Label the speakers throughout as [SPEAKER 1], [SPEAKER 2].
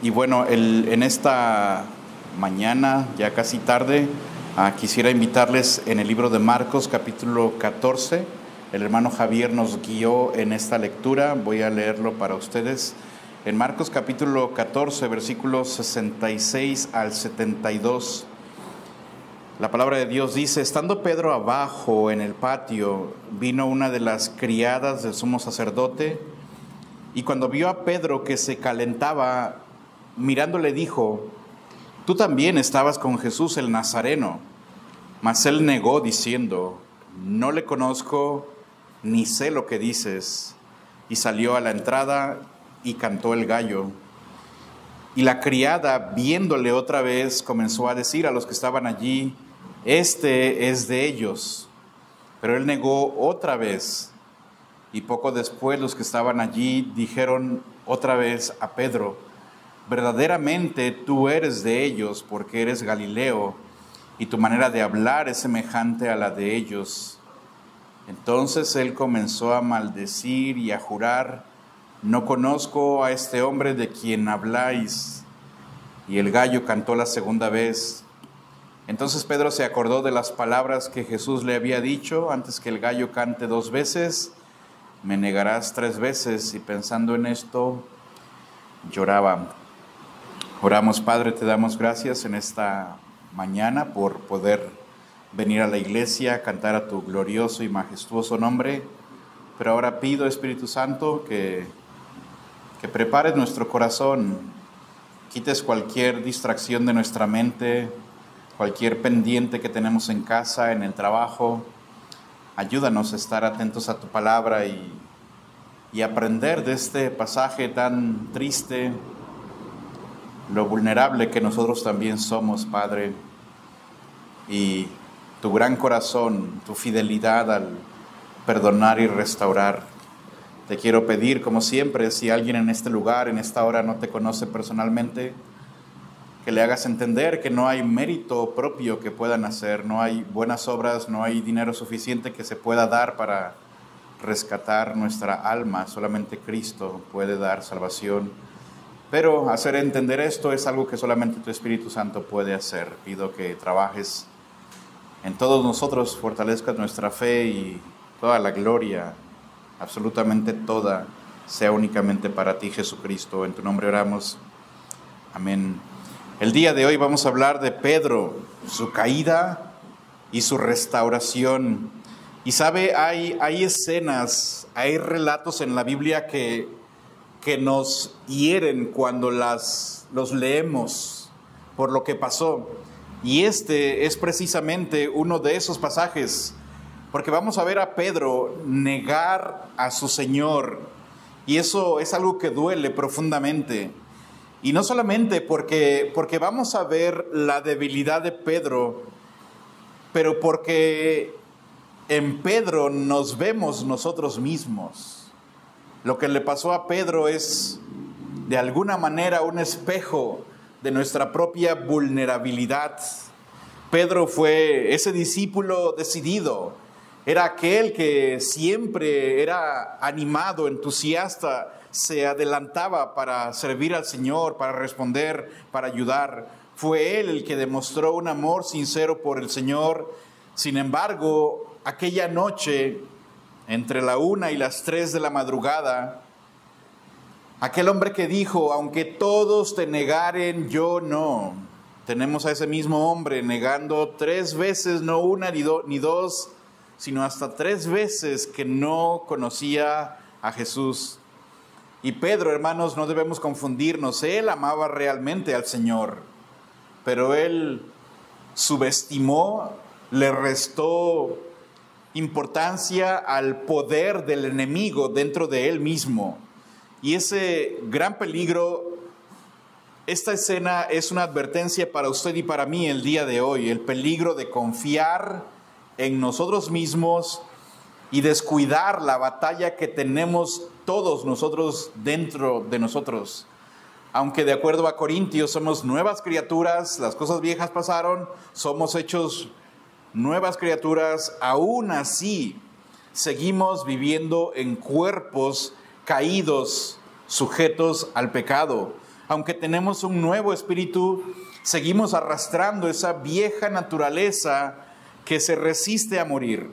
[SPEAKER 1] Y bueno, en esta mañana, ya casi tarde, quisiera invitarles en el libro de Marcos, capítulo 14. El hermano Javier nos guió en esta lectura. Voy a leerlo para ustedes. En Marcos, capítulo 14, versículos 66 al 72. La palabra de Dios dice: estando Pedro abajo en el patio, vino una de las criadas del sumo sacerdote, y cuando vio a Pedro que se calentaba, mirándole dijo: tú también estabas con Jesús el Nazareno. Mas él negó diciendo: no le conozco, ni sé lo que dices. Y salió a la entrada y cantó el gallo. Y la criada, viéndole otra vez, comenzó a decir a los que estaban allí: este es de ellos. Pero él negó otra vez. Y poco después los que estaban allí dijeron otra vez a Pedro: verdaderamente tú eres de ellos, porque eres Galileo, y tu manera de hablar es semejante a la de ellos. Entonces él comenzó a maldecir y a jurar: no conozco a este hombre de quien habláis. Y el gallo cantó la segunda vez. Entonces Pedro se acordó de las palabras que Jesús le había dicho: antes que el gallo cante 2 veces, me negarás 3 veces. Y pensando en esto, lloraba. Oramos. Padre, te damos gracias en esta mañana por poder venir a la iglesia, cantar a tu glorioso y majestuoso nombre. Pero ahora pido, Espíritu Santo, que prepares nuestro corazón, quites cualquier distracción de nuestra mente, cualquier pendiente que tenemos en casa, en el trabajo. Ayúdanos a estar atentos a tu palabra y aprender de este pasaje tan triste, lo vulnerable que nosotros también somos, Padre, y tu gran corazón, tu fidelidad al perdonar y restaurar. Te quiero pedir, como siempre, si alguien en este lugar, en esta hora, no te conoce personalmente, que le hagas entender que no hay mérito propio que puedan hacer, no hay buenas obras, no hay dinero suficiente que se pueda dar para rescatar nuestra alma. Solamente Cristo puede dar salvación. Pero hacer entender esto es algo que solamente tu Espíritu Santo puede hacer. Pido que trabajes en todos nosotros, fortalezcas nuestra fe, y toda la gloria, absolutamente toda, sea únicamente para ti, Jesucristo. En tu nombre oramos. Amén. El día de hoy vamos a hablar de Pedro, su caída y su restauración. Y sabe, hay escenas, hay relatos en la Biblia que nos hieren cuando los leemos por lo que pasó. Y este es precisamente uno de esos pasajes, porque vamos a ver a Pedro negar a su Señor, y eso es algo que duele profundamente. Y no solamente porque vamos a ver la debilidad de Pedro, pero porque en Pedro nos vemos nosotros mismos. Lo que le pasó a Pedro es, de alguna manera, un espejo de nuestra propia vulnerabilidad. Pedro fue ese discípulo decidido. Era aquel que siempre era animado, entusiasta, se adelantaba para servir al Señor, para responder, para ayudar. Fue él el que demostró un amor sincero por el Señor. Sin embargo, aquella noche, entre la 1 y las 3 de la madrugada, aquel hombre que dijo: aunque todos te negaren, yo no. Tenemos a ese mismo hombre negando 3 veces, no 1 ni 2, sino hasta 3 veces que no conocía a Jesús. Y Pedro, hermanos, no debemos confundirnos. Él amaba realmente al Señor, pero él subestimó, le restó importancia al poder del enemigo dentro de él mismo. Y ese gran peligro, esta escena es una advertencia para usted y para mí el día de hoy. El peligro de confiar en nosotros mismos y descuidar la batalla que tenemos todos nosotros dentro de nosotros. Aunque de acuerdo a Corintios somos nuevas criaturas, las cosas viejas pasaron, somos hechos nuevas criaturas, aún así seguimos viviendo en cuerpos caídos, sujetos al pecado. aunque tenemos un nuevo espíritu, seguimos arrastrando esa vieja naturaleza que se resiste a morir.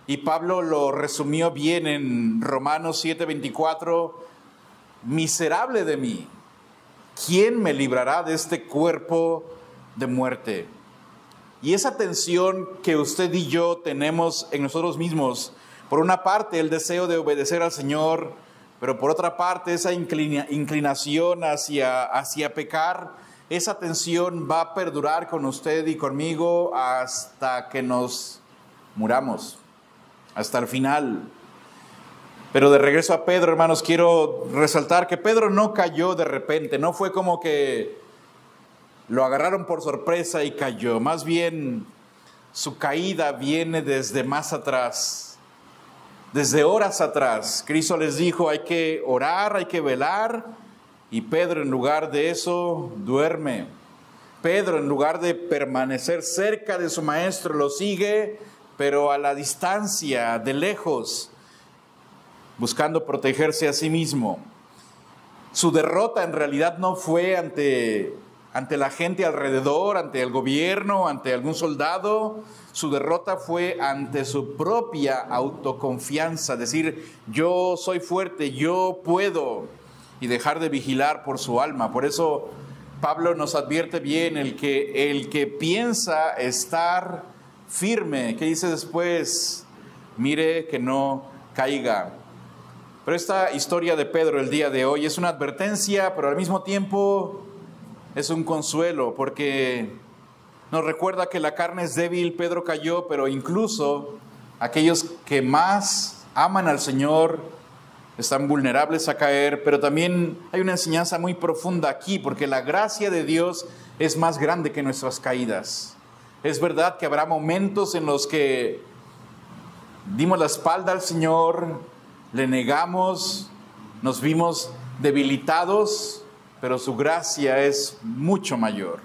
[SPEAKER 1] Y Pablo lo resumió bien en Romanos 7:24, miserable de mí, ¿quién me librará de este cuerpo de muerte? Y esa tensión que usted y yo tenemos en nosotros mismos, por una parte el deseo de obedecer al Señor, pero por otra parte esa inclinación hacia pecar, esa tensión va a perdurar con usted y conmigo hasta que nos muramos, hasta el final. Pero de regreso a Pedro, hermanos, quiero resaltar que Pedro no cayó de repente, no fue como que lo agarraron por sorpresa y cayó. Más bien, su caída viene desde más atrás, desde horas atrás. Cristo les dijo, hay que orar, hay que velar, y Pedro en lugar de eso duerme. Pedro en lugar de permanecer cerca de su maestro lo sigue, pero a la distancia, de lejos, buscando protegerse a sí mismo. Su derrota en realidad no fue ante la gente alrededor, ante el gobierno, ante algún soldado. Su derrota fue ante su propia autoconfianza, decir, yo soy fuerte, yo puedo, y dejar de vigilar por su alma. Por eso Pablo nos advierte bien, el que piensa estar firme, ¿qué dice después? Mire que no caiga. Pero esta historia de Pedro el día de hoy es una advertencia, pero al mismo tiempo es un consuelo, porque nos recuerda que la carne es débil. Pedro cayó, pero incluso aquellos que más aman al Señor están vulnerables a caer. Pero también hay una enseñanza muy profunda aquí, porque la gracia de Dios es más grande que nuestras caídas. Es verdad que habrá momentos en los que dimos la espalda al Señor, le negamos, nos vimos debilitados, pero su gracia es mucho mayor.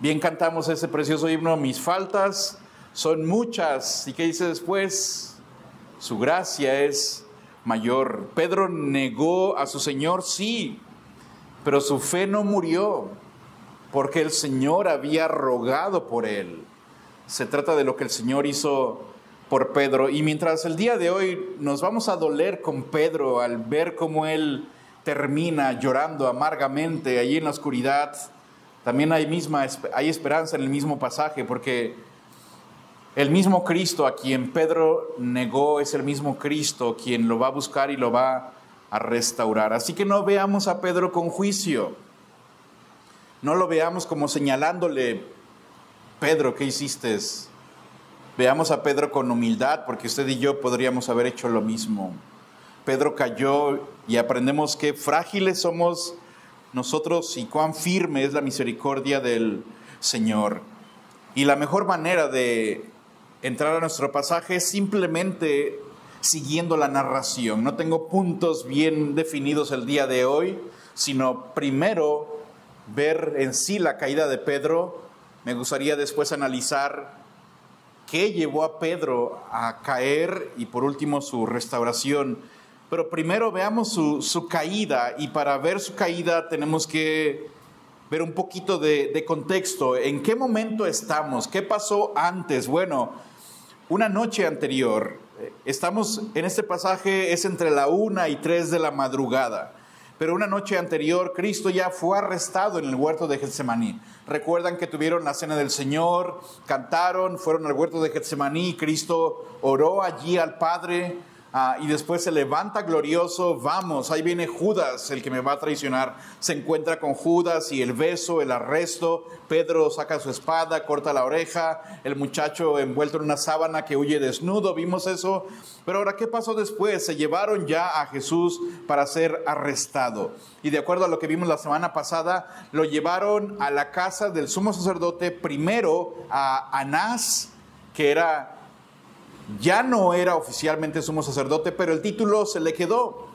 [SPEAKER 1] Bien cantamos ese precioso himno, mis faltas son muchas. ¿Y qué dice después? Su gracia es mayor. Pedro negó a su Señor, sí, pero su fe no murió, porque el Señor había rogado por él. Se trata de lo que el Señor hizo por Pedro. Y mientras el día de hoy nos vamos a doler con Pedro al ver cómo él termina llorando amargamente allí en la oscuridad, también hay esperanza en el mismo pasaje, porque el mismo Cristo a quien Pedro negó es el mismo Cristo quien lo va a buscar y lo va a restaurar. Así que no veamos a Pedro con juicio, no lo veamos como señalándole, Pedro, ¿qué hiciste? Veamos a Pedro con humildad, porque usted y yo podríamos haber hecho lo mismo. Pedro cayó y aprendemos qué frágiles somos nosotros y cuán firme es la misericordia del Señor. Y la mejor manera de entrar a nuestro pasaje es simplemente siguiendo la narración. No tengo puntos bien definidos el día de hoy, sino primero ver en sí la caída de Pedro. Me gustaría después analizar qué llevó a Pedro a caer y por último su restauración. Pero primero veamos su caída, y para ver su caída tenemos que ver un poquito de contexto. ¿En qué momento estamos? ¿Qué pasó antes? Bueno, una noche anterior, estamos en este pasaje, es entre la 1 y 3 de la madrugada. Pero una noche anterior, Cristo ya fue arrestado en el huerto de Getsemaní. Recuerdan que tuvieron la cena del Señor, cantaron, fueron al huerto de Getsemaní, Cristo oró allí al Padre, y después se levanta glorioso. Vamos, ahí viene Judas, el que me va a traicionar. Se encuentra con Judas y el beso, el arresto. Pedro saca su espada, corta la oreja. El muchacho envuelto en una sábana que huye desnudo. Vimos eso. Pero ahora, ¿qué pasó después? Se llevaron ya a Jesús para ser arrestado. Y de acuerdo a lo que vimos la semana pasada, lo llevaron a la casa del sumo sacerdote, primero a Anás, que ya no era oficialmente sumo sacerdote, pero el título se le quedó.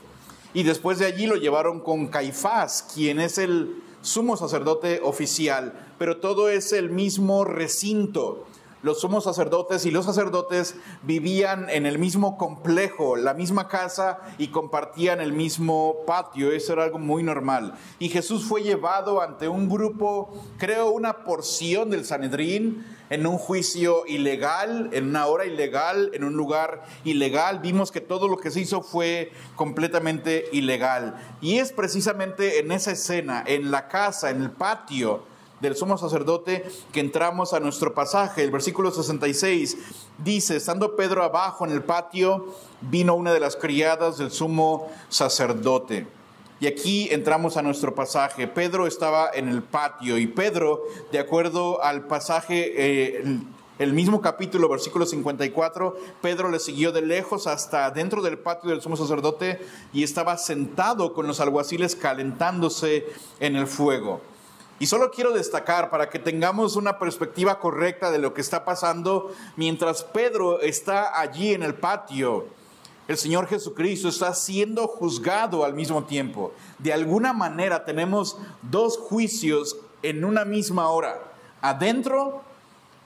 [SPEAKER 1] Y después de allí lo llevaron con Caifás, quien es el sumo sacerdote oficial. Pero todo es el mismo recinto. los sumos sacerdotes y los sacerdotes vivían en el mismo complejo, la misma casa, y compartían el mismo patio. Eso era algo muy normal. Y Jesús fue llevado ante un grupo, creo una porción del Sanedrín, en un juicio ilegal, en una hora ilegal, en un lugar ilegal. Vimos que todo lo que se hizo fue completamente ilegal. Y es precisamente en esa escena, en la casa, en el patio del sumo sacerdote, que entramos a nuestro pasaje. El versículo 66 dice: estando Pedro abajo en el patio, vino una de las criadas del sumo sacerdote. Y aquí entramos a nuestro pasaje. Pedro estaba en el patio, y Pedro, de acuerdo al pasaje, el mismo capítulo, versículo 54, Pedro le siguió de lejos hasta dentro del patio del sumo sacerdote y estaba sentado con los alguaciles calentándose en el fuego. Y solo quiero destacar, para que tengamos una perspectiva correcta de lo que está pasando, mientras Pedro está allí en el patio, el Señor Jesucristo está siendo juzgado al mismo tiempo. De alguna manera tenemos dos juicios en una misma hora. Adentro,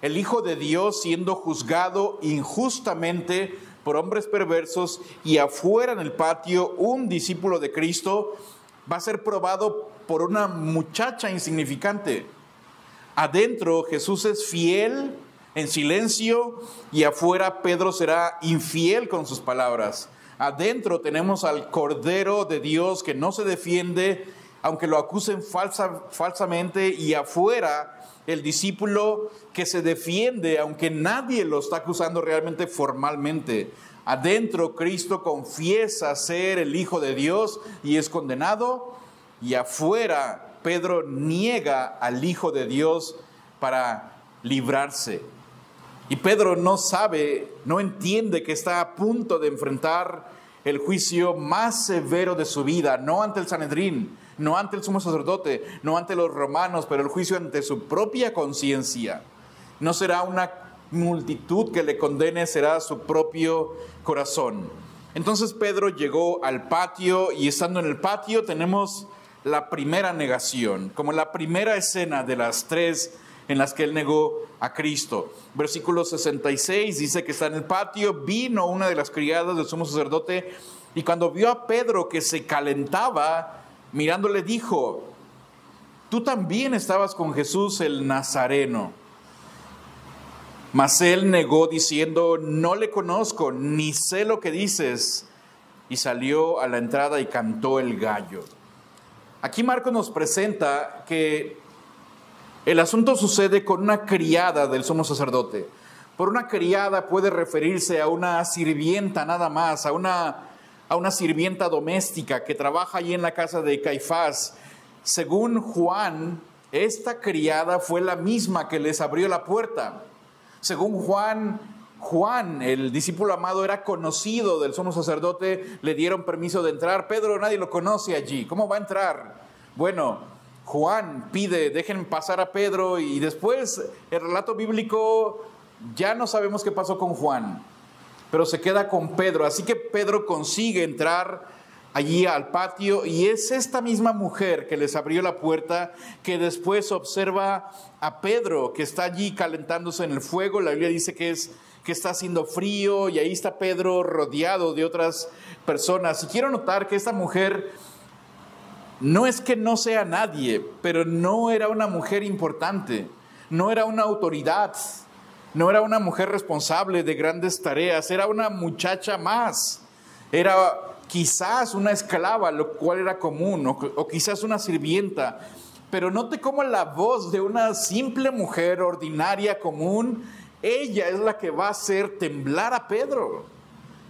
[SPEAKER 1] el Hijo de Dios siendo juzgado injustamente por hombres perversos, y afuera en el patio, un discípulo de Cristo va a ser probado por una muchacha insignificante. Adentro, Jesús es fiel en silencio, y afuera Pedro será infiel con sus palabras. Adentro tenemos al Cordero de Dios que no se defiende, aunque lo acusen falsamente, y afuera el discípulo que se defiende, aunque nadie lo está acusando realmente formalmente. Adentro Cristo confiesa ser el Hijo de Dios y es condenado, y afuera Pedro niega al Hijo de Dios para librarse. Y Pedro no sabe, no entiende que está a punto de enfrentar el juicio más severo de su vida, no ante el Sanedrín, no ante el sumo sacerdote, no ante los romanos, pero el juicio ante su propia conciencia. No será una multitud que le condene, será su propio corazón. Entonces Pedro llegó al patio, y estando en el patio tenemos la primera negación, como la primera escena de las tres en las que él negó a Cristo. Versículo 66 dice que está en el patio, vino una de las criadas del sumo sacerdote, y cuando vio a Pedro que se calentaba, mirándole dijo: tú también estabas con Jesús el Nazareno. Mas él negó diciendo: no le conozco, ni sé lo que dices. Y salió a la entrada y cantó el gallo. Aquí Marcos nos presenta que el asunto sucede con una criada del sumo sacerdote. Por una criada puede referirse a una sirvienta nada más, a una sirvienta doméstica que trabaja allí en la casa de Caifás. Según Juan, esta criada fue la misma que les abrió la puerta. Según Juan, el discípulo amado, era conocido del sumo sacerdote, le dieron permiso de entrar. Pedro, nadie lo conoce allí, ¿cómo va a entrar? Bueno, Juan pide: dejen pasar a Pedro, y después el relato bíblico ya no sabemos qué pasó con Juan, pero se queda con Pedro. Así que Pedro consigue entrar allí al patio, y es esta misma mujer que les abrió la puerta que después observa a Pedro que está allí calentándose en el fuego. La Biblia dice que está haciendo frío, y ahí está Pedro rodeado de otras personas. Y quiero notar que esta mujer no es que no sea nadie, pero no era una mujer importante, no era una autoridad, no era una mujer responsable de grandes tareas, era una muchacha más, era quizás una esclava, lo cual era común, o quizás una sirvienta. Pero note cómo la voz de una simple mujer ordinaria, común, ella es la que va a hacer temblar a Pedro.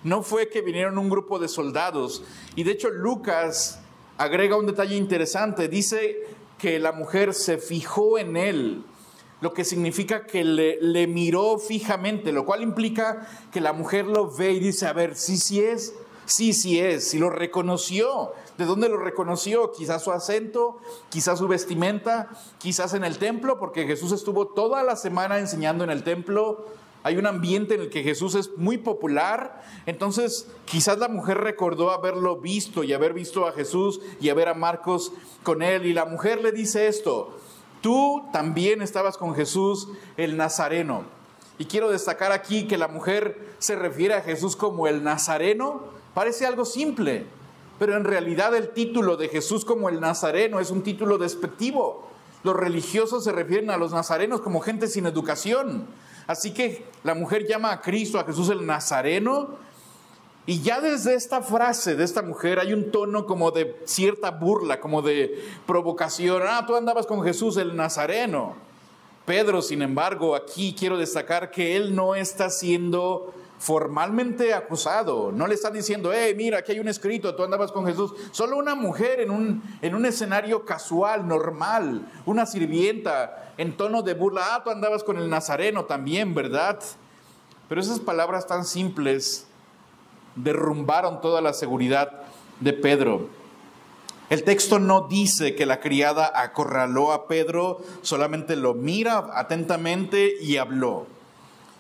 [SPEAKER 1] No fue que vinieron un grupo de soldados. Y de hecho Lucas agrega un detalle interesante. Dice que la mujer se fijó en él, lo que significa que le miró fijamente, lo cual implica que la mujer lo ve y dice: a ver, sí es, sí lo reconoció. ¿De dónde lo reconoció? Quizás su acento, quizás su vestimenta, quizás en el templo, porque Jesús estuvo toda la semana enseñando en el templo. Hay un ambiente en el que Jesús es muy popular. Entonces quizás la mujer recordó haberlo visto y haber visto a Jesús y a ver a Marcos con él. Y la mujer le dice esto: tú también estabas con Jesús el Nazareno. Y quiero destacar aquí que la mujer se refiere a Jesús como el Nazareno. Parece algo simple, pero en realidad el título de Jesús como el Nazareno es un título despectivo. Los religiosos se refieren a los nazarenos como gente sin educación. Así que la mujer llama a Cristo, a Jesús el Nazareno. Y ya desde esta frase de esta mujer hay un tono como de cierta burla, como de provocación. Tú andabas con Jesús el Nazareno. Pedro, sin embargo, aquí quiero destacar que él no está siendo formalmente acusado. No le están diciendo, mira, aquí hay un escrito, tú andabas con Jesús. Solo una mujer en un escenario casual, normal, una sirvienta en tono de burla. Tú andabas con el Nazareno también, ¿verdad? Pero esas palabras tan simples derrumbaron toda la seguridad de Pedro. El texto no dice que la criada acorraló a Pedro, solamente lo mira atentamente y habló.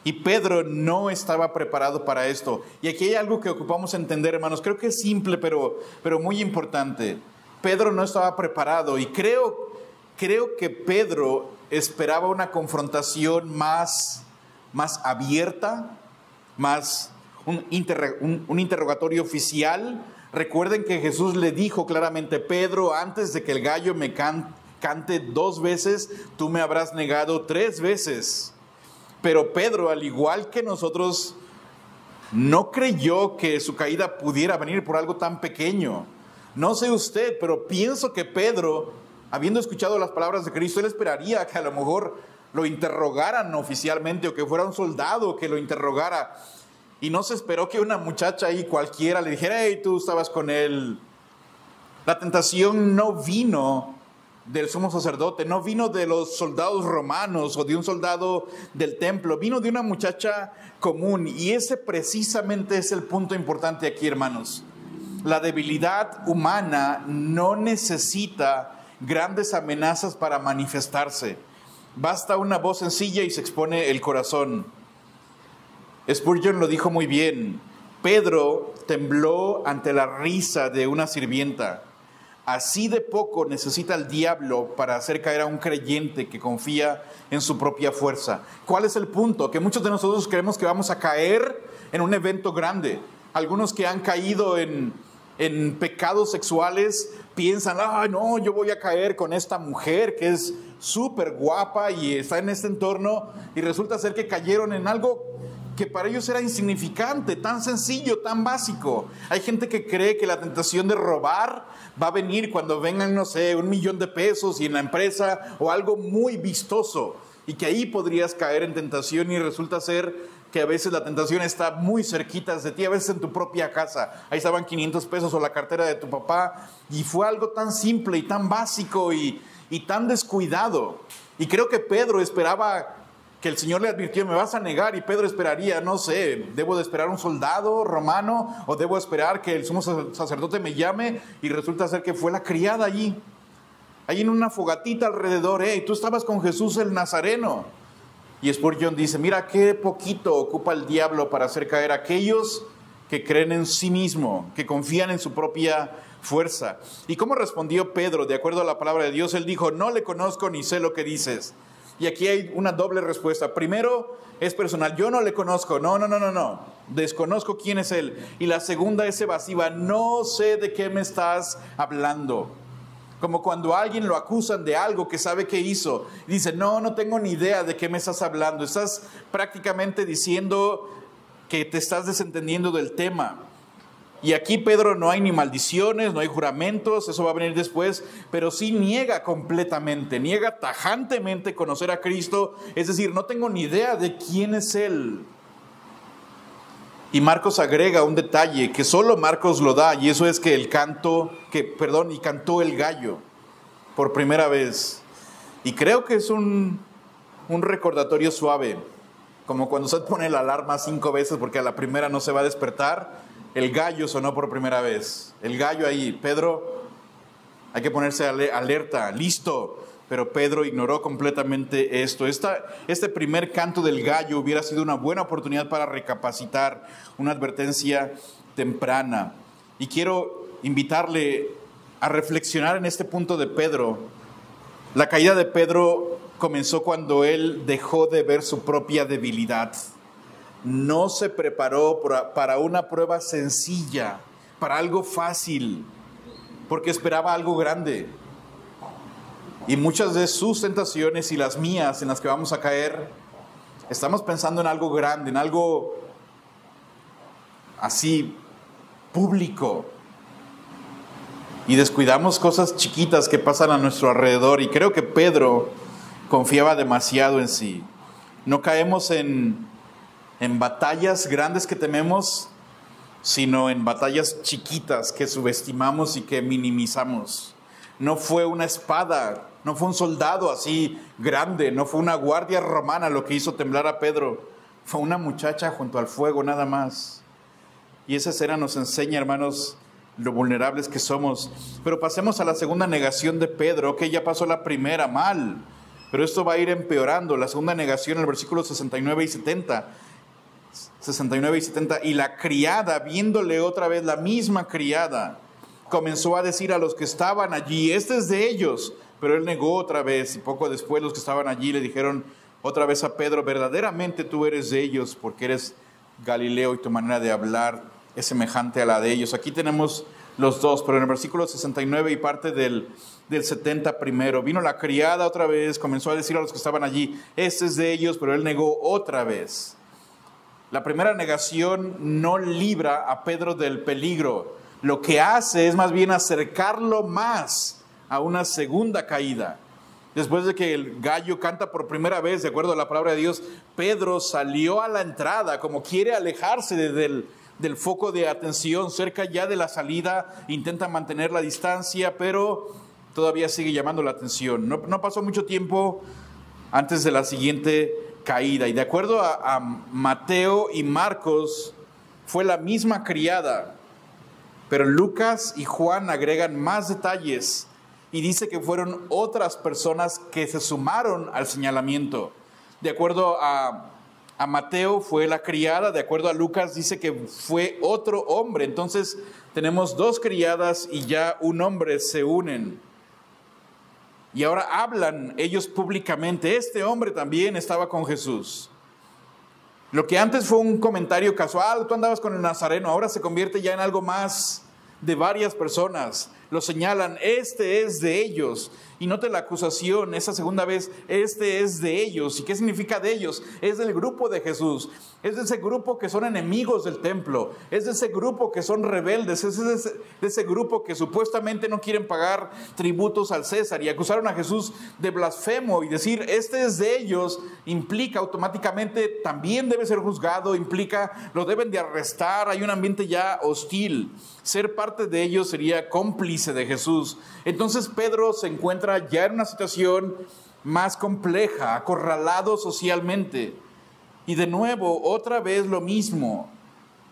[SPEAKER 1] Y Pedro no estaba preparado para esto. Y aquí hay algo que ocupamos entender, hermanos. Creo que es simple, pero muy importante. Pedro no estaba preparado y creo que Pedro esperaba una confrontación más abierta, más un interrogatorio oficial. Recuerden que Jesús le dijo claramente, Pedro, antes de que el gallo me cante 2 veces, tú me habrás negado 3 veces. Pero Pedro, al igual que nosotros, no creyó que su caída pudiera venir por algo tan pequeño. No sé usted, pero pienso que Pedro, habiendo escuchado las palabras de Cristo, él esperaría que a lo mejor lo interrogaran oficialmente o que fuera un soldado que lo interrogara. Y no se esperó que una muchacha ahí cualquiera le dijera, tú estabas con él. La tentación no vino del sumo sacerdote, no vino de los soldados romanos o de un soldado del templo, vino de una muchacha común. Y ese precisamente es el punto importante aquí, hermanos. La debilidad humana no necesita grandes amenazas para manifestarse. Basta una voz sencilla y se expone el corazón. Spurgeon lo dijo muy bien. Pedro tembló ante la risa de una sirvienta. Así de poco necesita el diablo para hacer caer a un creyente que confía en su propia fuerza. ¿Cuál es el punto? Que muchos de nosotros creemos que vamos a caer en un evento grande. Algunos que han caído en pecados sexuales piensan, no, yo voy a caer con esta mujer que es súper guapa y está en este entorno, y resulta ser que cayeron en algo que para ellos era insignificante, tan sencillo, tan básico. Hay gente que cree que la tentación de robar va a venir cuando vengan, no sé, $1,000,000 y en la empresa o algo muy vistoso, y que ahí podrías caer en tentación, y resulta ser que a veces la tentación está muy cerquita de ti, a veces en tu propia casa. Ahí estaban $500 o la cartera de tu papá, y fue algo tan simple y tan básico y tan descuidado. Y creo que Pedro esperaba que el Señor le advirtió, me vas a negar, y Pedro esperaría, no sé, debo de esperar un soldado romano o debo esperar que el sumo sacerdote me llame, y resulta ser que fue la criada allí en una fogatita alrededor. Tú estabas con Jesús el Nazareno. Y Spurgeon dice, mira qué poquito ocupa el diablo para hacer caer a aquellos que creen en sí mismo, que confían en su propia fuerza. ¿Y cómo respondió Pedro? De acuerdo a la palabra de Dios, él dijo, no le conozco ni sé lo que dices. Y aquí hay una doble respuesta. Primero es personal, yo no le conozco, no, desconozco quién es él. Y la segunda es evasiva, no sé de qué me estás hablando. Como cuando a alguien lo acusan de algo que sabe que hizo, y dice, no tengo ni idea de qué me estás hablando. Estás prácticamente diciendo que te estás desentendiendo del tema. Y aquí Pedro no hay ni maldiciones, no hay juramentos, eso va a venir después, pero sí niega completamente, niega tajantemente conocer a Cristo, es decir, no tengo ni idea de quién es Él. Y Marcos agrega un detalle que solo Marcos lo da, y eso es que cantó el gallo por primera vez. Y creo que es un recordatorio suave, como cuando usted pone la alarma 5 veces porque a la primera no se va a despertar. El gallo sonó por primera vez. El gallo ahí. Pedro, hay que ponerse alerta, listo. Pero Pedro ignoró completamente esto. Este primer canto del gallo hubiera sido una buena oportunidad para recapacitar, una advertencia temprana. Y quiero invitarle a reflexionar en este punto de Pedro. La caída de Pedro comenzó cuando él dejó de ver su propia debilidad. No se preparó para una prueba sencilla, para algo fácil, porque esperaba algo grande. Y muchas de sus tentaciones y las mías en las que vamos a caer, estamos pensando en algo grande, en algo así público. Y descuidamos cosas chiquitas que pasan a nuestro alrededor. Y creo que Pedro confiaba demasiado en sí. No caemos en batallas grandes que tememos, sino en batallas chiquitas que subestimamos y que minimizamos. No fue una espada, no fue un soldado así grande, no fue una guardia romana lo que hizo temblar a Pedro. Fue una muchacha junto al fuego, nada más. Y esa escena nos enseña, hermanos, lo vulnerables que somos. Pero pasemos a la segunda negación de Pedro. Ok, ya pasó la primera, mal. Pero esto va a ir empeorando. La segunda negación en el versículo 69 y 70. 69 y 70. Y la criada, viéndole otra vez, la misma criada, comenzó a decir a los que estaban allí, este es de ellos. Pero él negó otra vez. Y poco después los que estaban allí le dijeron otra vez a Pedro, verdaderamente tú eres de ellos, porque eres Galileo y tu manera de hablar es semejante a la de ellos. Aquí tenemos los dos, pero en el versículo 69 y parte del 70 primero, vino la criada otra vez, comenzó a decir a los que estaban allí, este es de ellos, pero él negó otra vez. La primera negación no libra a Pedro del peligro. Lo que hace es más bien acercarlo más a una segunda caída. Después de que el gallo canta por primera vez, de acuerdo a la palabra de Dios, Pedro salió a la entrada, como quiere alejarse del foco de atención, cerca ya de la salida, intenta mantener la distancia, pero todavía sigue llamando la atención. No pasó mucho tiempo antes de la siguiente caída. Y de acuerdo a Mateo y Marcos, fue la misma criada, pero Lucas y Juan agregan más detalles. Y dice que fueron otras personas que se sumaron al señalamiento. De acuerdo a Mateo fue la criada, de acuerdo a Lucas dice que fue otro hombre. Entonces tenemos dos criadas y ya un hombre se unen. Y ahora hablan ellos públicamente. Este hombre también estaba con Jesús. Lo que antes fue un comentario casual, tú andabas con el Nazareno, ahora se convierte ya en algo más de varias personas. Lo señalan, este es de ellos. Y note la acusación, esa segunda vez, este es de ellos. ¿Y qué significa de ellos? Es del grupo de Jesús. Es de ese grupo que son enemigos del templo. Es de ese grupo que son rebeldes. Es de ese grupo que supuestamente no quieren pagar tributos al César. Y acusaron a Jesús de blasfemo. Y decir, este es de ellos, implica automáticamente, también debe ser juzgado. Implica, lo deben de arrestar. Hay un ambiente ya hostil. Ser parte de ellos sería cómplice de Jesús. Entonces Pedro se encuentra ya en una situación más compleja, acorralado socialmente. Y de nuevo, otra vez lo mismo.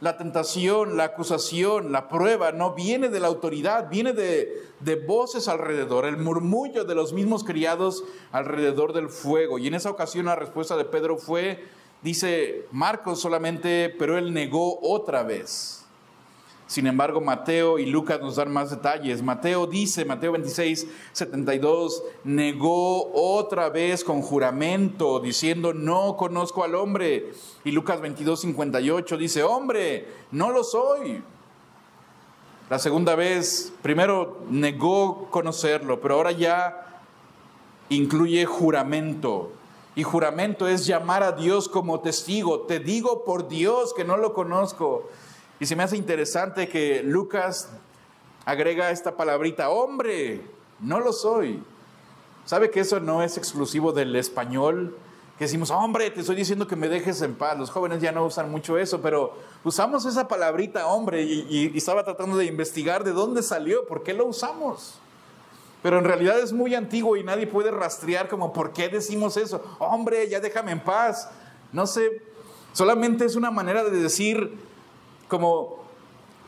[SPEAKER 1] La tentación, la acusación, la prueba no viene de la autoridad, viene de voces alrededor, el murmullo de los mismos criados alrededor del fuego. Y en esa ocasión la respuesta de Pedro fue, dice Marcos solamente, pero él negó otra vez. Sin embargo, Mateo y Lucas nos dan más detalles. Mateo dice, Mateo 26, 72, negó otra vez con juramento, diciendo, no conozco al hombre. Y Lucas 22, 58 dice, hombre, no lo soy. La segunda vez, primero negó conocerlo, pero ahora ya incluye juramento. Y juramento es llamar a Dios como testigo. Te digo por Dios que no lo conozco. Y se me hace interesante que Lucas agrega esta palabrita, hombre, no lo soy. ¿Sabe que eso no es exclusivo del español? Que decimos, hombre, te estoy diciendo que me dejes en paz. Los jóvenes ya no usan mucho eso, pero usamos esa palabrita, hombre, y estaba tratando de investigar de dónde salió, por qué lo usamos. Pero en realidad es muy antiguo y nadie puede rastrear como por qué decimos eso. Hombre, ya déjame en paz. No sé, solamente es una manera de decir, como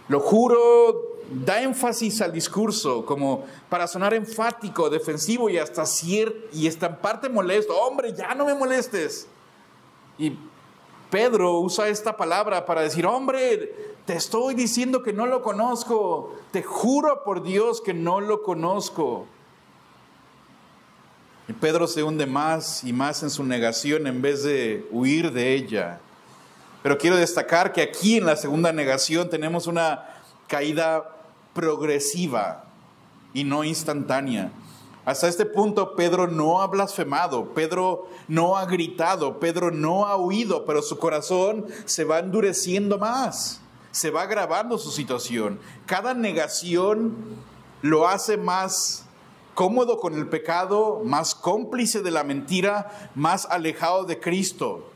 [SPEAKER 1] lo juro, da énfasis al discurso, como para sonar enfático, defensivo y hasta en parte molesto. Hombre, ya no me molestes. Y Pedro usa esta palabra para decir, hombre, te estoy diciendo que no lo conozco. Te juro por Dios que no lo conozco. Y Pedro se hunde más y más en su negación en vez de huir de ella. Pero quiero destacar que aquí en la segunda negación tenemos una caída progresiva y no instantánea. Hasta este punto Pedro no ha blasfemado, Pedro no ha gritado, Pedro no ha huido, pero su corazón se va endureciendo más, se va agravando su situación. Cada negación lo hace más cómodo con el pecado, más cómplice de la mentira, más alejado de Cristo.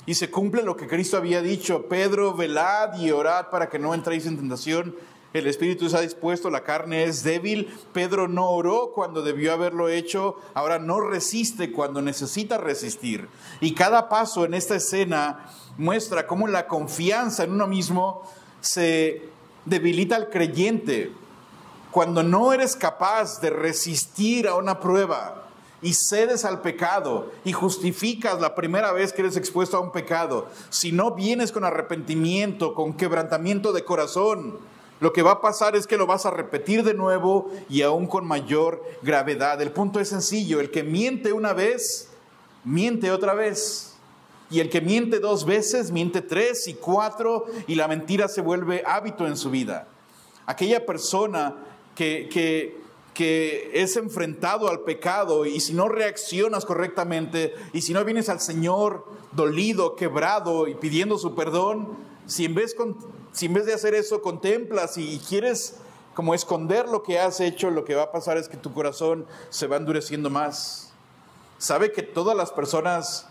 [SPEAKER 1] Y se cumple lo que Cristo había dicho: Pedro, velad y orad para que no entréis en tentación. El espíritu está dispuesto, la carne es débil. Pedro no oró cuando debió haberlo hecho, ahora no resiste cuando necesita resistir. Y cada paso en esta escena muestra cómo la confianza en uno mismo se debilita al creyente. Cuando no eres capaz de resistir a una prueba y cedes al pecado y justificas la primera vez que eres expuesto a un pecado, si no vienes con arrepentimiento, con quebrantamiento de corazón, lo que va a pasar es que lo vas a repetir de nuevo y aún con mayor gravedad. El punto es sencillo: el que miente una vez, miente otra vez. Y el que miente 2 veces, miente 3 y 4, y la mentira se vuelve hábito en su vida. Aquella persona que es enfrentado al pecado, y si no reaccionas correctamente, y si no vienes al Señor dolido, quebrado y pidiendo su perdón, si en vez de hacer eso contemplas y quieres como esconder lo que has hecho, lo que va a pasar es que tu corazón se va endureciendo más. ¿Sabe que todas las personas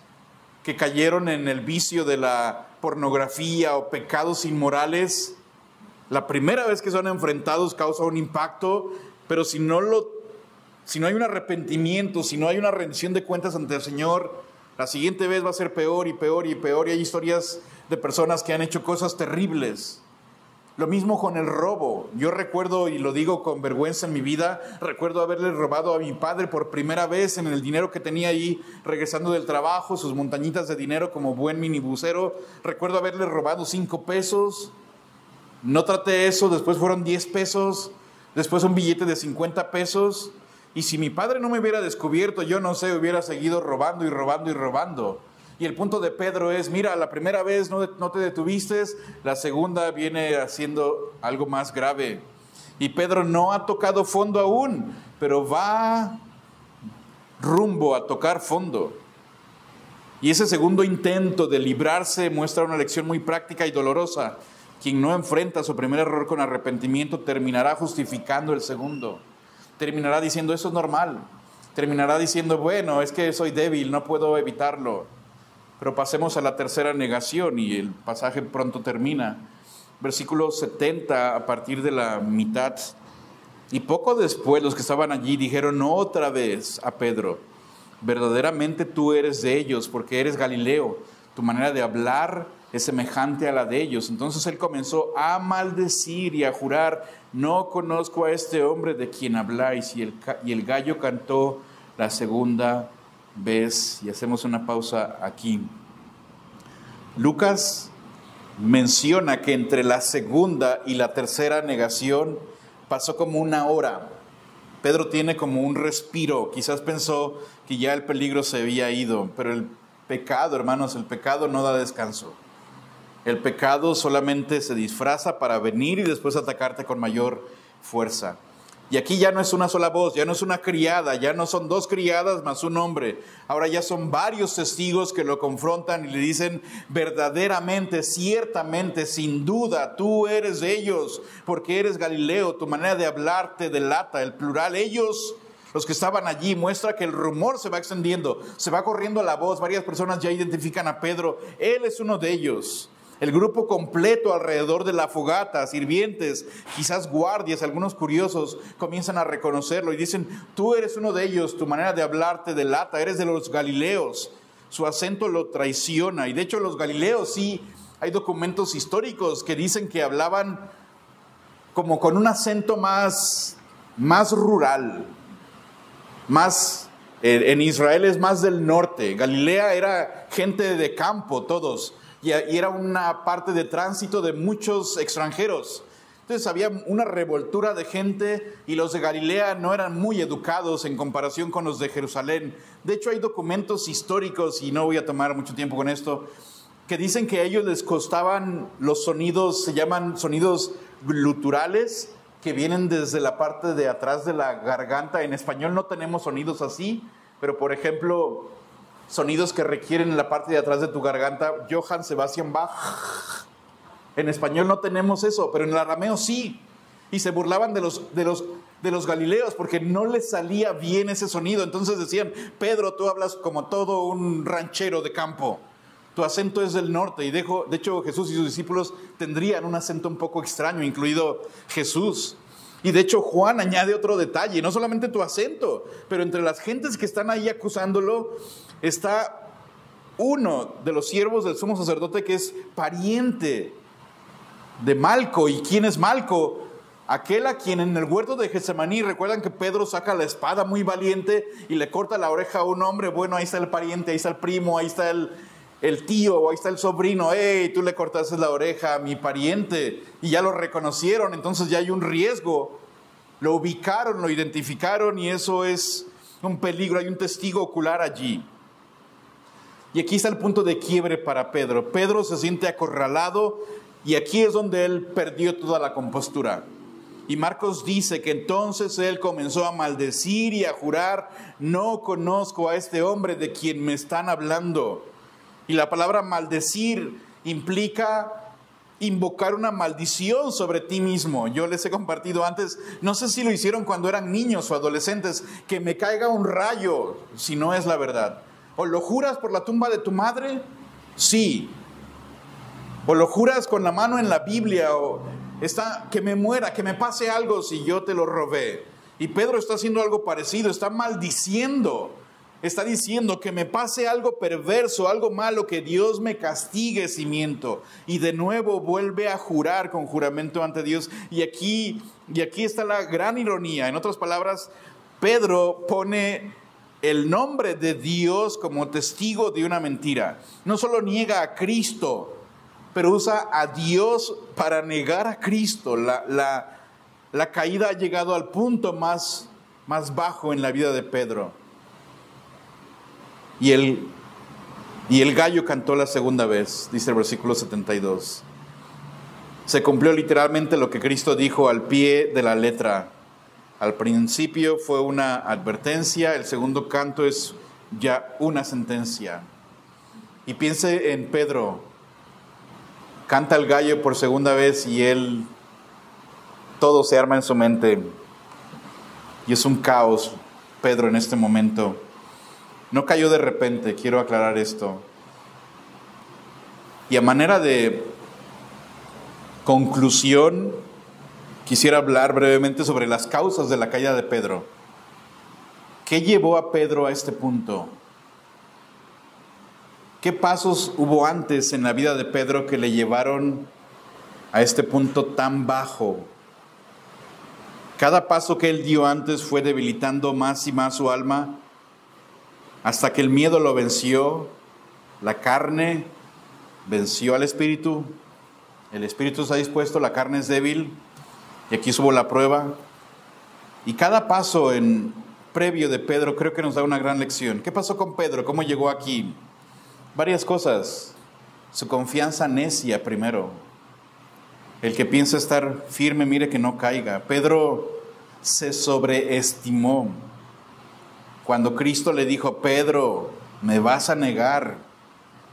[SPEAKER 1] que cayeron en el vicio de la pornografía o pecados inmorales, la primera vez que son enfrentados causa un impacto, pero si no hay un arrepentimiento, si no hay una rendición de cuentas ante el Señor, la siguiente vez va a ser peor y peor y peor? Y hay historias de personas que han hecho cosas terribles. Lo mismo con el robo. Yo recuerdo, y lo digo con vergüenza en mi vida, recuerdo haberle robado a mi padre por primera vez en el dinero que tenía ahí regresando del trabajo, sus montañitas de dinero como buen minibusero. Recuerdo haberle robado 5 pesos. No traté eso, después fueron 10 pesos, después un billete de 50 pesos. Y si mi padre no me hubiera descubierto, yo no sé, hubiera seguido robando y robando y robando. Y el punto de Pedro es: mira, la primera vez no te detuviste, la segunda viene haciendo algo más grave. Y Pedro no ha tocado fondo aún, pero va rumbo a tocar fondo. Y ese segundo intento de librarse muestra una lección muy práctica y dolorosa. Quien no enfrenta su primer error con arrepentimiento terminará justificando el segundo. Terminará diciendo: eso es normal. Terminará diciendo: bueno, es que soy débil, no puedo evitarlo. Pero pasemos a la tercera negación y el pasaje pronto termina. Versículo 70, a partir de la mitad. Y poco después los que estaban allí dijeron otra vez a Pedro: verdaderamente tú eres de ellos, porque eres Galileo. Tu manera de hablar es semejante a la de ellos. Entonces él comenzó a maldecir y a jurar: no conozco a este hombre de quien habláis. Y el gallo cantó la segunda vez. Y hacemos una pausa aquí. Lucas menciona que entre la segunda y la tercera negación pasó como 1 hora. Pedro tiene como un respiro. Quizás pensó que ya el peligro se había ido, pero el pecado, hermanos, el pecado no da descanso. El pecado solamente se disfraza para venir y después atacarte con mayor fuerza. Y aquí ya no es una sola voz, ya no es una criada, ya no son 2 criadas más un hombre. Ahora ya son varios testigos que lo confrontan y le dicen: verdaderamente, ciertamente, sin duda, tú eres de ellos, porque eres Galileo, tu manera de hablar te delata. El plural, ellos, los que estaban allí, muestra que el rumor se va extendiendo, se va corriendo la voz. Varias personas ya identifican a Pedro, él es uno de ellos. El grupo completo alrededor de la fogata, sirvientes, quizás guardias, algunos curiosos, comienzan a reconocerlo y dicen: tú eres uno de ellos, tu manera de hablar te delata, eres de los Galileos. Su acento lo traiciona. Y de hecho los Galileos, sí, hay documentos históricos que dicen que hablaban como con un acento más rural, en Israel es más del norte. Galilea era gente de campo todos. Y era una parte de tránsito de muchos extranjeros. Entonces había una revoltura de gente y los de Galilea no eran muy educados en comparación con los de Jerusalén. De hecho, hay documentos históricos, y no voy a tomar mucho tiempo con esto, que dicen que a ellos les costaban los sonidos, se llaman sonidos gluturales, que vienen desde la parte de atrás de la garganta. En español no tenemos sonidos así, pero por ejemplo, sonidos que requieren la parte de atrás de tu garganta, Johann Sebastian Bach. En español no tenemos eso, pero en el arameo sí. Y se burlaban de los galileos porque no les salía bien ese sonido. Entonces decían: Pedro, tú hablas como todo un ranchero de campo. Tu acento es del norte. Y de hecho Jesús y sus discípulos tendrían un acento un poco extraño, incluido Jesús. Y de hecho Juan añade otro detalle: no solamente tu acento, pero entre las gentes que están ahí acusándolo está uno de los siervos del sumo sacerdote que es pariente de Malco. ¿Y quién es Malco? Aquel a quien en el huerto de Getsemaní, recuerdan que Pedro saca la espada muy valiente y le corta la oreja a un hombre. Bueno, ahí está el pariente, ahí está el primo, ahí está el tío, ahí está el sobrino. ¡Hey, tú le cortaste la oreja a mi pariente! Y ya lo reconocieron, entonces ya hay un riesgo. Lo ubicaron, lo identificaron, y eso es un peligro. Hay un testigo ocular allí. Y aquí está el punto de quiebre para Pedro. Pedro se siente acorralado, y aquí es donde él perdió toda la compostura. Y Marcos dice que entonces él comenzó a maldecir y a jurar: no conozco a este hombre de quien me están hablando. Y la palabra maldecir implica invocar una maldición sobre ti mismo. Yo les he compartido antes, no sé si lo hicieron cuando eran niños o adolescentes, que me caiga un rayo, si no es la verdad. ¿O lo juras por la tumba de tu madre? Sí. O lo juras con la mano en la Biblia, o que me muera, que me pase algo si yo te lo robé. Y Pedro está haciendo algo parecido, está maldiciendo, está diciendo: que me pase algo perverso, algo malo, que Dios me castigue si miento. Y de nuevo vuelve a jurar con juramento ante Dios. Y aquí está la gran ironía. En otras palabras, Pedro pone el nombre de Dios como testigo de una mentira. No solo niega a Cristo, pero usa a Dios para negar a Cristo. La caída ha llegado al punto más bajo en la vida de Pedro. Y el gallo cantó la segunda vez, dice el versículo 72. Se cumplió literalmente lo que Cristo dijo al pie de la letra. Al principio fue una advertencia, el segundo canto es ya una sentencia. Y piense en Pedro. Canta el gallo por segunda vez y todo se arma en su mente. Y es un caos, Pedro, en este momento. No cayó de repente, quiero aclarar esto. Y a manera de conclusión, quisiera hablar brevemente sobre las causas de la caída de Pedro. ¿Qué llevó a Pedro a este punto? ¿Qué pasos hubo antes en la vida de Pedro que le llevaron a este punto tan bajo? Cada paso que él dio antes fue debilitando más y más su alma, hasta que el miedo lo venció, la carne venció al espíritu, el espíritu está dispuesto, la carne es débil, y aquí estuvo la prueba. Y cada paso previo de Pedro creo que nos da una gran lección. ¿Qué pasó con Pedro? ¿Cómo llegó aquí? Varias cosas. Su confianza necia primero. El que piensa estar firme, mire que no caiga. Pedro se sobreestimó. Cuando Cristo le dijo: Pedro, me vas a negar.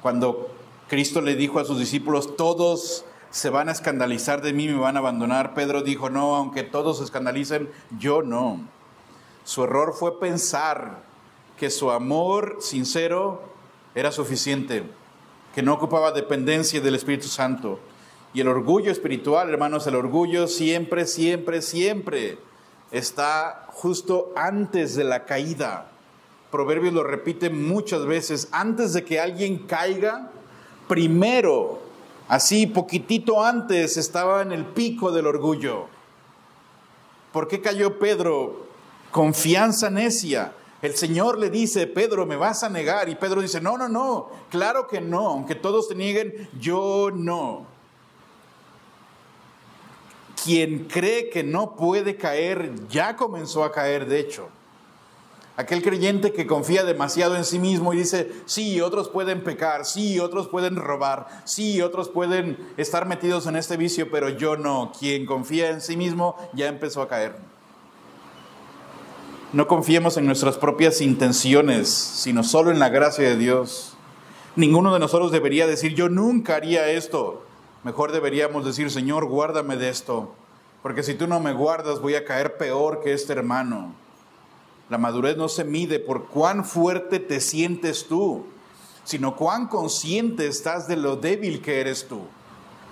[SPEAKER 1] Cuando Cristo le dijo a sus discípulos: todos se van a escandalizar de mí, me van a abandonar. Pedro dijo: no, aunque todos se escandalicen, yo no. Su error fue pensar que su amor sincero era suficiente, que no ocupaba dependencia del Espíritu Santo. Y el orgullo espiritual, hermanos, el orgullo siempre, siempre, siempre está justo antes de la caída. Proverbios lo repite muchas veces: antes de que alguien caiga, primero, así poquitito antes, estaba en el pico del orgullo. ¿Por qué cayó Pedro? Confianza necia. El Señor le dice: Pedro, me vas a negar. Y Pedro dice: no, no, no, claro que no, aunque todos te nieguen, yo no. quien cree que no puede caer, ya comenzó a caer de hecho. Aquel creyente que confía demasiado en sí mismo y dice, sí, otros pueden pecar, sí, otros pueden robar, sí, otros pueden estar metidos en este vicio, pero yo no. Quien confía en sí mismo ya empezó a caer. No confiemos en nuestras propias intenciones, sino solo en la gracia de Dios. Ninguno de nosotros debería decir, yo nunca haría esto. Mejor deberíamos decir, Señor, guárdame de esto, porque si tú no me guardas voy a caer peor que este hermano. La madurez no se mide por cuán fuerte te sientes tú, sino cuán consciente estás de lo débil que eres tú.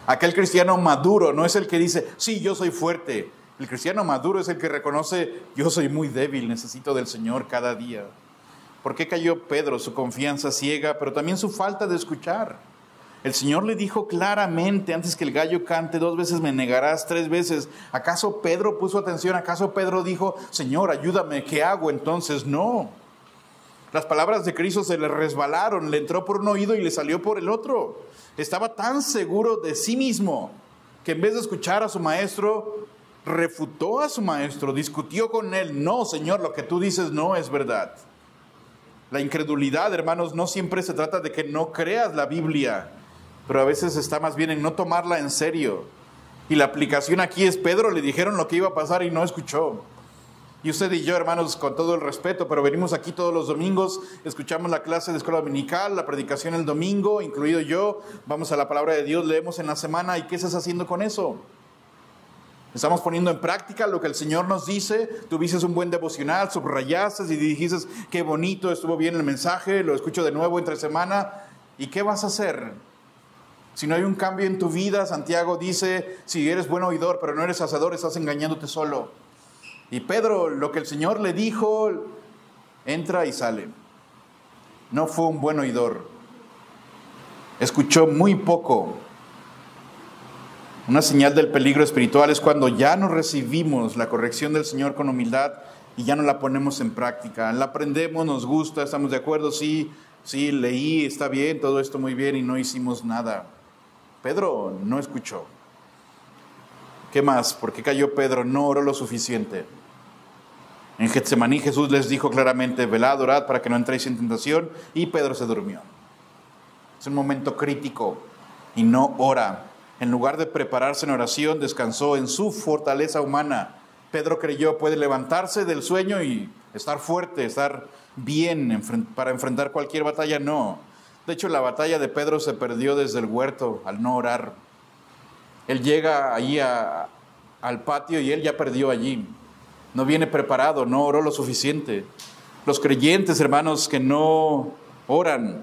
[SPEAKER 1] Aquel cristiano maduro no es el que dice, sí, yo soy fuerte. El cristiano maduro es el que reconoce, yo soy muy débil, necesito del Señor cada día. ¿Por qué cayó Pedro? Su confianza ciega, pero también su falta de escuchar. El Señor le dijo claramente, antes que el gallo cante, 2 veces me negarás, 3 veces. ¿Acaso Pedro puso atención? ¿Acaso Pedro dijo, Señor, ayúdame, ¿qué hago entonces? No. Las palabras de Cristo se le resbalaron, le entró por un oído y le salió por el otro. Estaba tan seguro de sí mismo que en vez de escuchar a su maestro, refutó a su maestro, discutió con él. No, Señor, lo que tú dices no es verdad. La incredulidad, hermanos, no siempre se trata de que no creas la Biblia, pero a veces está más bien en no tomarla en serio. Y la aplicación aquí es, Pedro le dijeron lo que iba a pasar y no escuchó. Y usted y yo, hermanos, con todo el respeto, pero venimos aquí todos los domingos, escuchamos la clase de escuela dominical, la predicación el domingo, incluido yo, vamos a la palabra de Dios, leemos en la semana, ¿y qué estás haciendo con eso? Estamos poniendo en práctica lo que el Señor nos dice. Tuviste un buen devocional, subrayaste y dijiste, qué bonito, estuvo bien el mensaje, lo escucho de nuevo entre semana. ¿Y qué vas a hacer? Si no hay un cambio en tu vida, Santiago dice, si eres buen oidor, pero no eres hacedor, estás engañándote solo. Y Pedro, lo que el Señor le dijo, entra y sale. No fue un buen oidor. Escuchó muy poco. Una señal del peligro espiritual es cuando ya no recibimos la corrección del Señor con humildad y ya no la ponemos en práctica. La aprendemos, nos gusta, estamos de acuerdo, sí, leí, está bien, todo esto muy bien y no hicimos nada. Pedro no escuchó. ¿Qué más? ¿Por qué cayó Pedro? No oró lo suficiente. En Getsemaní Jesús les dijo claramente, velad, orad para que no entréis en tentación, y Pedro se durmió. Es un momento crítico y no ora. En lugar de prepararse en oración, descansó en su fortaleza humana. Pedro creyó, puede levantarse del sueño y estar fuerte, estar bien para enfrentar cualquier batalla. No. De hecho, la batalla de Pedro se perdió desde el huerto al no orar. Él llega allí al patio y él ya perdió allí. No viene preparado, no oró lo suficiente. Los creyentes, hermanos, que no oran,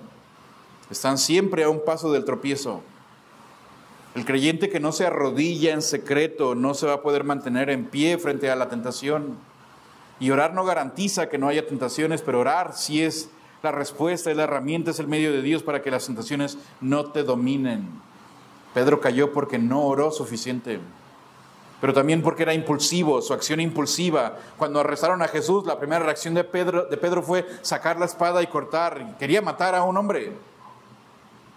[SPEAKER 1] están siempre a un paso del tropiezo. El creyente que no se arrodilla en secreto no se va a poder mantener en pie frente a la tentación. Y orar no garantiza que no haya tentaciones, pero orar sí es la respuesta, es la herramienta, es el medio de Dios para que las tentaciones no te dominen. Pedro cayó porque no oró suficiente, pero también porque era impulsivo, su acción impulsiva. Cuando arrestaron a Jesús, la primera reacción de Pedro fue sacar la espada y cortar. Quería matar a un hombre.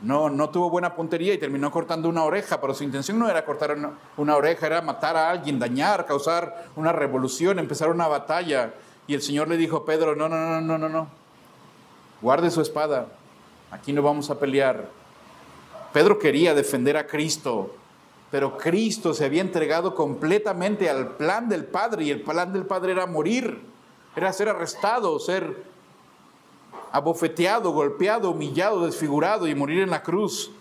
[SPEAKER 1] No tuvo buena puntería y terminó cortando una oreja, pero su intención no era cortar una oreja, era matar a alguien, dañar, causar una revolución, empezar una batalla. Y el Señor le dijo, Pedro, no, guarde su espada, aquí no vamos a pelear. Pedro quería defender a Cristo, pero Cristo se había entregado completamente al plan del Padre, y el plan del Padre era morir, era ser arrestado, ser abofeteado, golpeado, humillado, desfigurado y morir en la cruz.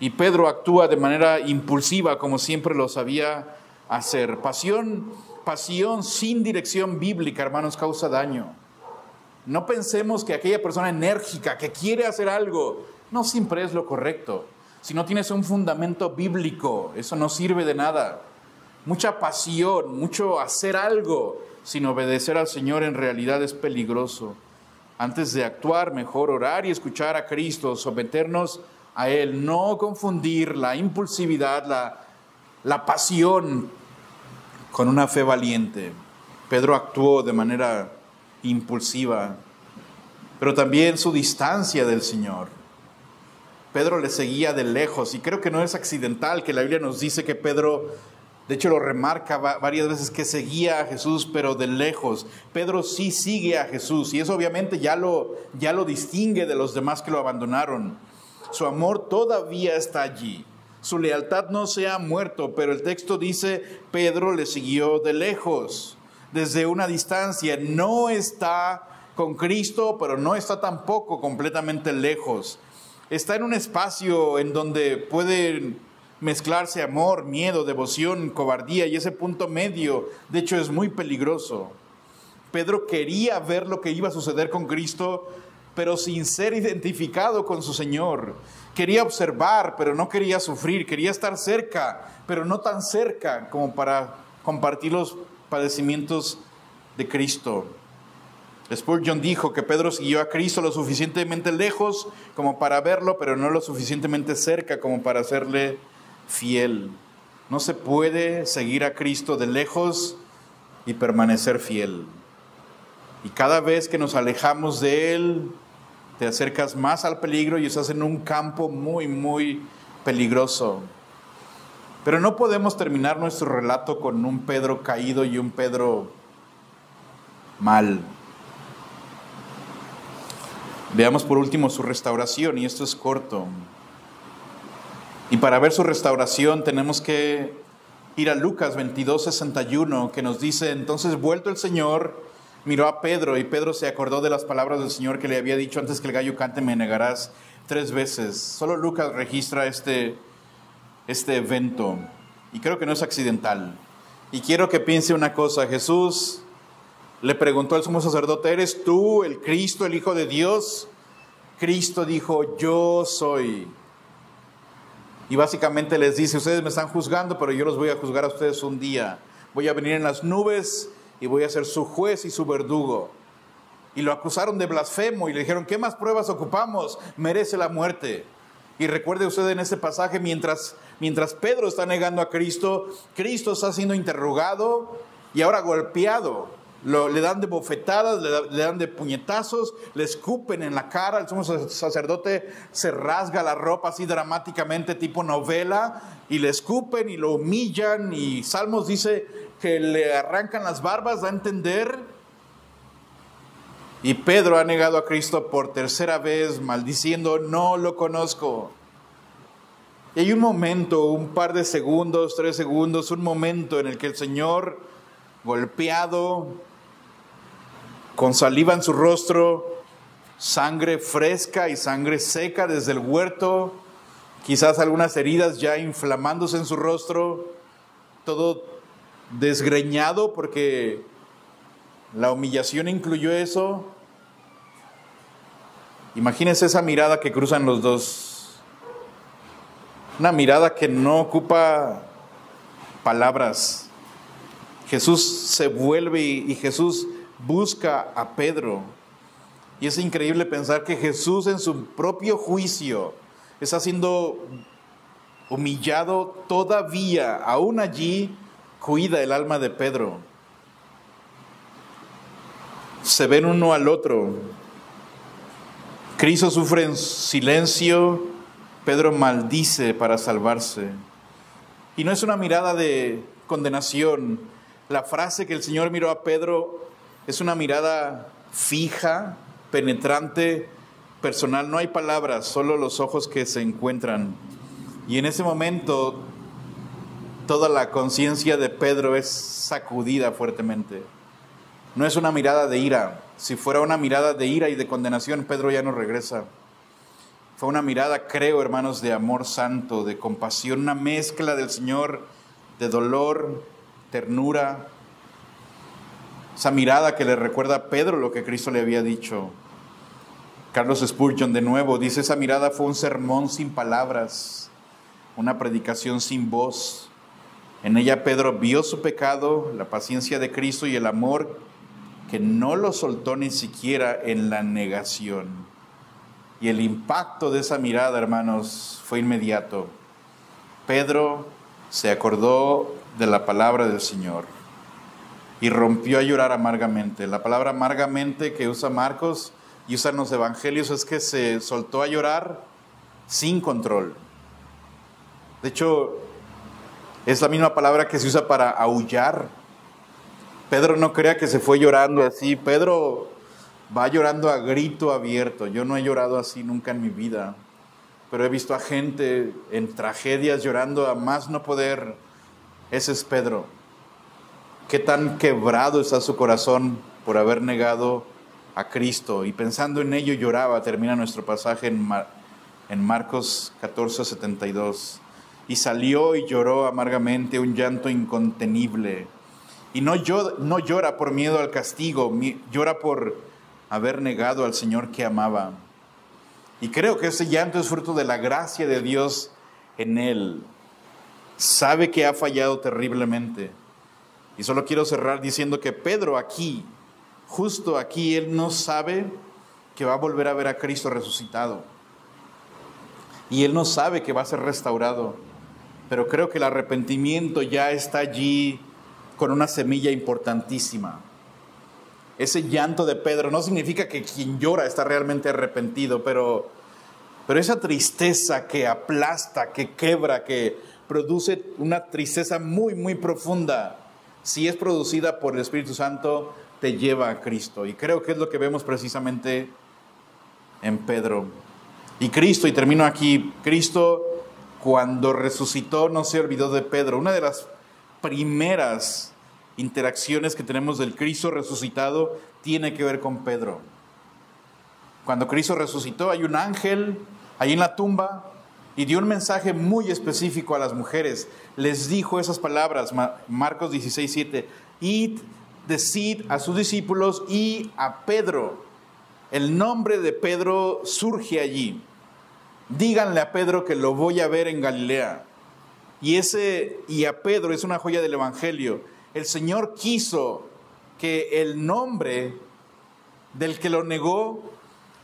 [SPEAKER 1] Y Pedro actúa de manera impulsiva, como siempre lo sabía hacer. Pasión sin dirección bíblica, hermanos, causa daño. No pensemos que aquella persona enérgica que quiere hacer algo no siempre es lo correcto. Si no tienes un fundamento bíblico, eso no sirve de nada. Mucha pasión, mucho hacer algo sin obedecer al Señor en realidad es peligroso. Antes de actuar, mejor orar y escuchar a Cristo, someternos a Él, no confundir la impulsividad, la pasión con una fe valiente. Pedro actuó de manera impulsiva, pero también su distancia del Señor. Pedro le seguía de lejos, y creo que no es accidental que la Biblia nos dice que Pedro De hecho, lo remarca varias veces que seguía a Jesús, pero de lejos. Pedro sí sigue a Jesús y eso obviamente ya lo distingue de los demás que lo abandonaron. Su amor todavía está allí. Su lealtad no se ha muerto, pero el texto dice, Pedro le siguió de lejos, desde una distancia. No está con Cristo, pero no está tampoco completamente lejos. Está en un espacio en donde puede mezclarse amor, miedo, devoción, cobardía, y ese punto medio, de hecho, es muy peligroso. Pedro quería ver lo que iba a suceder con Cristo, pero sin ser identificado con su Señor. Quería observar, pero no quería sufrir. Quería estar cerca, pero no tan cerca como para compartir los padecimientos de Cristo. Spurgeon dijo que Pedro siguió a Cristo lo suficientemente lejos como para verlo, pero no lo suficientemente cerca como para serle fiel. No se puede seguir a Cristo de lejos y permanecer fiel. Y cada vez que nos alejamos de Él, te acercas más al peligro y estás en un campo muy, muy peligroso. Pero no podemos terminar nuestro relato con un Pedro caído y un Pedro mal. Veamos por último su restauración, y esto es corto. Y para ver su restauración tenemos que ir a Lucas 22:61, que nos dice, entonces vuelto el Señor, miró a Pedro, y Pedro se acordó de las palabras del Señor que le había dicho, antes que el gallo cante me negarás 3 veces. Solo Lucas registra este evento, y creo que no es accidental. Y quiero que piense una cosa, Jesús le preguntó al sumo sacerdote, ¿eres tú el Cristo, el Hijo de Dios? Cristo dijo, yo soy. Y básicamente les dice, ustedes me están juzgando, pero yo los voy a juzgar a ustedes un día. Voy a venir en las nubes y voy a ser su juez y su verdugo. Y lo acusaron de blasfemo y le dijeron, ¿qué más pruebas ocupamos? Merece la muerte. Y recuerde usted en este pasaje, mientras Pedro está negando a Cristo, Cristo está siendo interrogado y ahora golpeado. Le dan de bofetadas, le dan de puñetazos, le escupen en la cara. El sumo sacerdote se rasga la ropa así dramáticamente, tipo novela, y le escupen y lo humillan. Y Salmos dice que le arrancan las barbas, da a entender. Y Pedro ha negado a Cristo por 3ª vez, maldiciendo, no lo conozco. Y hay un momento, un par de segundos, 3 segundos, un momento en el que el Señor, golpeado, con saliva en su rostro, sangre fresca y sangre seca desde el huerto, quizás algunas heridas ya inflamándose en su rostro, todo desgreñado porque la humillación incluyó eso. Imagínense esa mirada que cruzan los dos, una mirada que no ocupa palabras. Jesús se vuelve y Jesús busca a Pedro. Y es increíble pensar que Jesús en su propio juicio está siendo humillado todavía. Aún allí cuida el alma de Pedro. Se ven uno al otro. Cristo sufre en silencio. Pedro maldice para salvarse. Y no es una mirada de condenación. La frase que el Señor miró a Pedro es una mirada fija, penetrante, personal. No hay palabras, solo los ojos que se encuentran. Y en ese momento, toda la conciencia de Pedro es sacudida fuertemente. No es una mirada de ira. Si fuera una mirada de ira y de condenación, Pedro ya no regresa. Fue una mirada, creo, hermanos, de amor santo, de compasión, una mezcla del Señor de dolor, ternura. Esa mirada que le recuerda a Pedro lo que Cristo le había dicho. Carlos Spurgeon de nuevo dice, esa mirada fue un sermón sin palabras, una predicación sin voz. En ella Pedro vio su pecado, la paciencia de Cristo y el amor que no lo soltó ni siquiera en la negación. Y el impacto de esa mirada, hermanos, fue inmediato. Pedro se acordó de la palabra del Señor y rompió a llorar amargamente. La palabra amargamente que usa Marcos y usan los evangelios es que se soltó a llorar sin control. De hecho, Es la misma palabra que se usa para aullar. Pedro no crea que se fue llorando así. Pedro va llorando a grito abierto. Yo no he llorado así nunca en mi vida, pero he visto a gente en tragedias llorando a más no poder. Ese es Pedro. Qué tan quebrado está su corazón por haber negado a Cristo. Y pensando en ello lloraba. Termina nuestro pasaje en Marcos 14:72. Y salió y lloró amargamente, un llanto incontenible. Y no llora por miedo al castigo, llora por haber negado al Señor que amaba. Y creo que ese llanto es fruto de la gracia de Dios en él. Sabe que ha fallado terriblemente. Y solo quiero cerrar diciendo que Pedro aquí, justo aquí, él no sabe que va a volver a ver a Cristo resucitado. Y él no sabe que va a ser restaurado. Pero creo que el arrepentimiento ya está allí con una semilla importantísima. Ese llanto de Pedro no significa que quien llora está realmente arrepentido, pero esa tristeza que aplasta, que quebra, que produce una tristeza muy, muy profunda, si es producida por el Espíritu Santo, te lleva a Cristo. Y creo que es lo que vemos precisamente en Pedro. Y Cristo, y termino aquí, Cristo cuando resucitó no se olvidó de Pedro. Una de las primeras interacciones que tenemos del Cristo resucitado tiene que ver con Pedro. Cuando Cristo resucitó, hay un ángel ahí en la tumba y dio un mensaje muy específico a las mujeres. Les dijo esas palabras, Marcos 16:7, id, decid a sus discípulos y a Pedro. El nombre de Pedro surge allí. Díganle a Pedro que lo voy a ver en Galilea. Y a Pedro es una joya del Evangelio. El Señor quiso que el nombre del que lo negó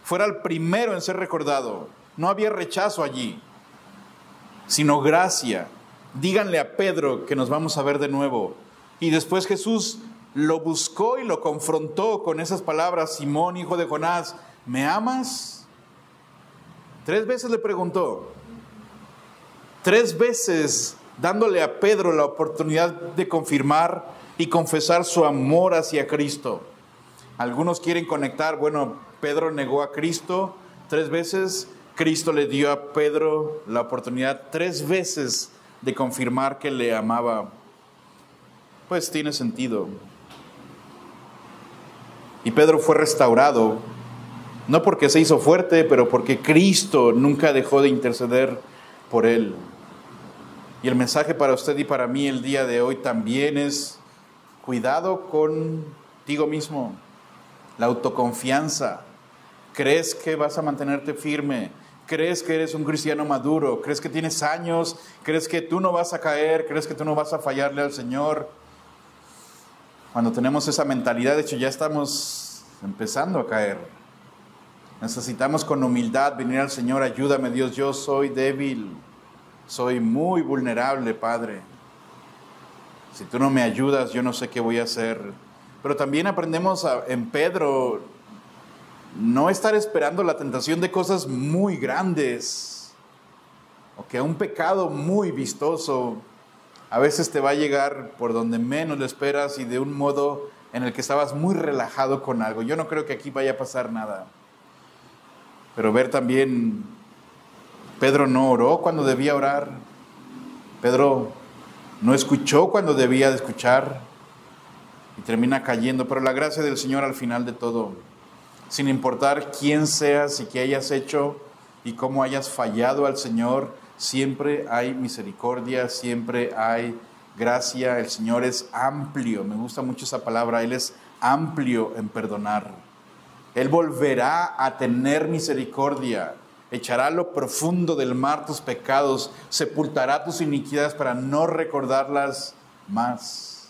[SPEAKER 1] fuera el primero en ser recordado. No había rechazo allí, sino gracia. Díganle a Pedro que nos vamos a ver de nuevo. Y después Jesús lo buscó y lo confrontó con esas palabras: Simón, hijo de Jonás, ¿me amas? 3 veces le preguntó. 3 veces dándole a Pedro la oportunidad de confirmar y confesar su amor hacia Cristo. Algunos quieren conectar, bueno, Pedro negó a Cristo 3 veces, Cristo le dio a Pedro la oportunidad 3 veces de confirmar que le amaba. Pues tiene sentido. Y Pedro fue restaurado, no porque se hizo fuerte, pero porque Cristo nunca dejó de interceder por él. Y el mensaje para usted y para mí el día de hoy también es: cuidado contigo mismo, la autoconfianza. ¿Crees que vas a mantenerte firme? ¿Crees que eres un cristiano maduro? ¿Crees que tienes años? ¿Crees que tú no vas a caer? ¿Crees que tú no vas a fallarle al Señor? Cuando tenemos esa mentalidad, de hecho ya estamos empezando a caer. Necesitamos con humildad venir al Señor: ayúdame Dios, yo soy débil, soy muy vulnerable, Padre. Si tú no me ayudas, yo no sé qué voy a hacer. Pero también aprendemos en Pedro no estar esperando la tentación de cosas muy grandes, o que un pecado muy vistoso a veces te va a llegar por donde menos lo esperas y de un modo en el que estabas muy relajado con algo. Yo no creo que aquí vaya a pasar nada. Pero ver también, Pedro no oró cuando debía orar. Pedro no escuchó cuando debía de escuchar y termina cayendo. Pero la gracia del Señor al final de todo, sin importar quién seas y qué hayas hecho y cómo hayas fallado al Señor, siempre hay misericordia, siempre hay gracia. El Señor es amplio, me gusta mucho esa palabra, Él es amplio en perdonar. Él volverá a tener misericordia, echará a lo profundo del mar tus pecados, sepultará tus iniquidades para no recordarlas más.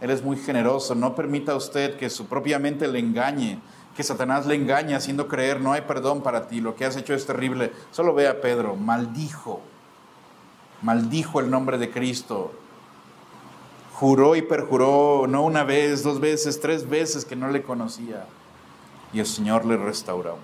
[SPEAKER 1] Él es muy generoso. No permita usted que su propia mente le engañe, que Satanás le engañe haciendo creer: no hay perdón para ti, lo que has hecho es terrible. Solo ve a Pedro, maldijo el nombre de Cristo. Juró y perjuró, no 1 vez, 2 veces, 3 veces que no le conocía. Y el Señor le restauró.